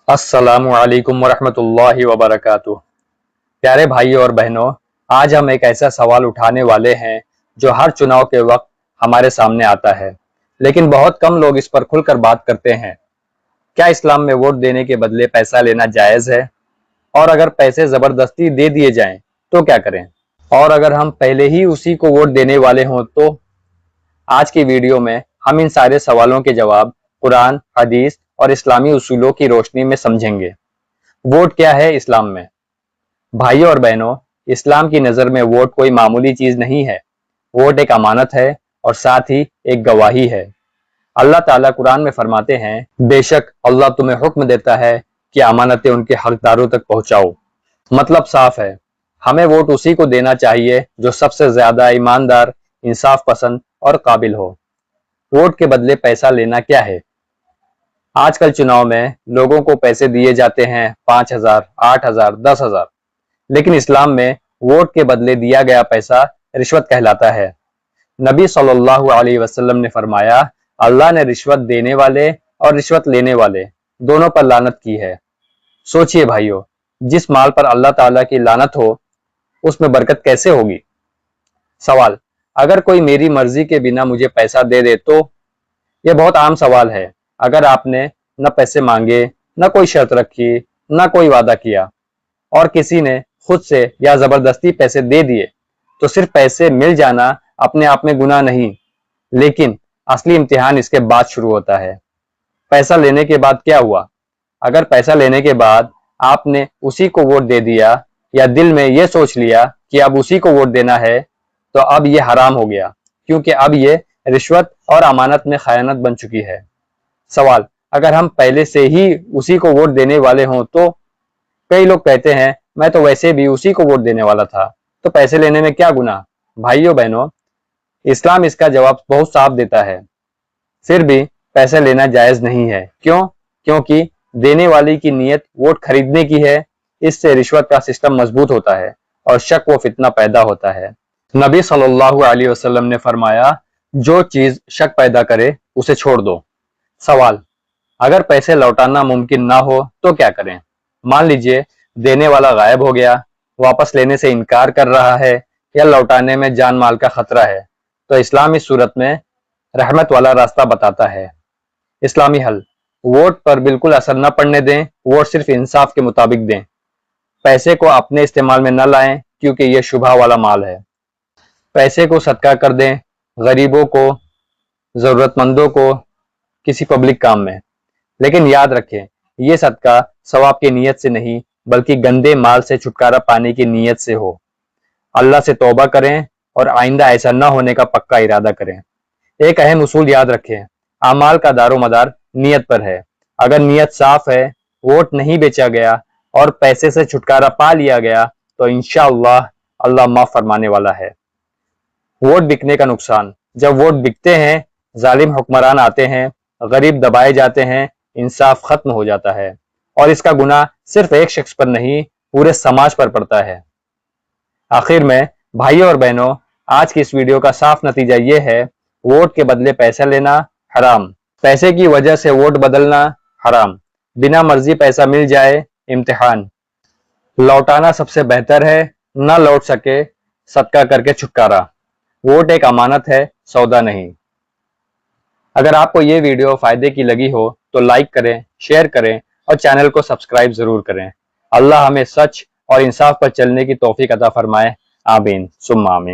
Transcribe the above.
अस्सलामु अलैकुम वरहमतुल्लाहि वबरकातुह। प्यारे भाइयों और बहनों, आज हम एक ऐसा सवाल उठाने वाले हैं जो हर चुनाव के वक्त हमारे सामने आता है, लेकिन बहुत कम लोग इस पर खुलकर बात करते हैं। क्या इस्लाम में वोट देने के बदले पैसा लेना जायज़ है? और अगर पैसे ज़बरदस्ती दे दिए जाएं तो क्या करें? और अगर हम पहले ही उसी को वोट देने वाले हों तो? आज की वीडियो में हम इन सारे सवालों के जवाब कुरान, हदीस और इस्लामी उसूलों की रोशनी में समझेंगे। वोट क्या है इस्लाम में? भाइयों और बहनों, इस्लाम की नज़र में वोट कोई मामूली चीज़ नहीं है। वोट एक अमानत है और साथ ही एक गवाही है। अल्लाह ताला कुरान में फरमाते हैं, बेशक अल्लाह तुम्हें हुक्म देता है कि अमानतें उनके हकदारों तक पहुंचाओ। मतलब साफ है, हमें वोट उसी को देना चाहिए जो सबसे ज्यादा ईमानदार, इंसाफ पसंद और काबिल हो। वोट के बदले पैसा लेना क्या है? आजकल चुनाव में लोगों को पैसे दिए जाते हैं 5,000, 8,000, 10,000, लेकिन इस्लाम में वोट के बदले दिया गया पैसा रिश्वत कहलाता है। नबी सल्लल्लाहु अलैहि वसल्लम ने फरमाया, अल्लाह ने रिश्वत देने वाले और रिश्वत लेने वाले दोनों पर लानत की है। सोचिए भाइयों, जिस माल पर अल्लाह ताला की लानत हो उसमें बरकत कैसे होगी? सवाल, अगर कोई मेरी मर्जी के बिना मुझे पैसा दे दे तो? यह बहुत आम सवाल है। अगर आपने न पैसे मांगे, न कोई शर्त रखी, न कोई वादा किया और किसी ने खुद से या जबरदस्ती पैसे दे दिए, तो सिर्फ पैसे मिल जाना अपने आप में गुनाह नहीं, लेकिन असली इम्तिहान इसके बाद शुरू होता है। पैसा लेने के बाद क्या हुआ? अगर पैसा लेने के बाद आपने उसी को वोट दे दिया या दिल में यह सोच लिया कि अब उसी को वोट देना है, तो अब यह हराम हो गया, क्योंकि अब यह रिश्वत और अमानत में खयानत बन चुकी है। सवाल, अगर हम पहले से ही उसी को वोट देने वाले हों तो? कई लोग कहते हैं, मैं तो वैसे भी उसी को वोट देने वाला था, तो पैसे लेने में क्या गुनाह? भाइयों बहनों, इस्लाम इसका जवाब बहुत साफ देता है। फिर भी पैसे लेना जायज नहीं है। क्यों? क्योंकि देने वाले की नीयत वोट खरीदने की है। इससे रिश्वत का सिस्टम मजबूत होता है और शक व फितना पैदा होता है। नबी सल्लल्लाहु अलैहि वसल्लम ने फरमाया, जो चीज शक पैदा करे उसे छोड़ दो। सवाल, अगर पैसे लौटाना मुमकिन ना हो तो क्या करें? मान लीजिए देने वाला गायब हो गया, वापस लेने से इनकार कर रहा है या लौटाने में जान माल का खतरा है, तो इस्लाम इस सूरत में रहमत वाला रास्ता बताता है। इस्लामी हल, वोट पर बिल्कुल असर न पड़ने दें, वोट सिर्फ इंसाफ के मुताबिक दें। पैसे को अपने इस्तेमाल में न लाएं, क्योंकि यह शुबहा वाला माल है। पैसे को सदका कर दें, गरीबों को, जरूरतमंदों को, किसी पब्लिक काम में। लेकिन याद रखें, ये सदका सवाब की नीयत से नहीं, बल्कि गंदे माल से छुटकारा पाने की नीयत से हो। अल्लाह से तौबा करें और आइंदा ऐसा न होने का पक्का इरादा करें। एक अहम उसूल याद रखें, अमाल का दारोमदार नीयत पर है। अगर नीयत साफ है, वोट नहीं बेचा गया और पैसे से छुटकारा पा लिया गया, तो इंशाअल्लाह अल्लाह माफ फरमाने वाला है। वोट बिकने का नुकसान, जब वोट बिकते हैं, जालिम हुक्मरान आते हैं, गरीब दबाए जाते हैं, इंसाफ खत्म हो जाता है और इसका गुनाह सिर्फ एक शख्स पर नहीं, पूरे समाज पर पड़ता है। आखिर में भाइयों और बहनों, आज की इस वीडियो का साफ नतीजा ये है, वोट के बदले पैसा लेना हराम, पैसे की वजह से वोट बदलना हराम, बिना मर्जी पैसा मिल जाए इम्तिहान, लौटाना सबसे बेहतर है, न लौट सके सदका करके छुटकारा। वोट एक अमानत है, सौदा नहीं। अगर आपको ये वीडियो फायदे की लगी हो तो लाइक करें, शेयर करें और चैनल को सब्सक्राइब जरूर करें। अल्लाह हमें सच और इंसाफ पर चलने की तौफीक अता फरमाए। आमीन सुम्मा आमीन।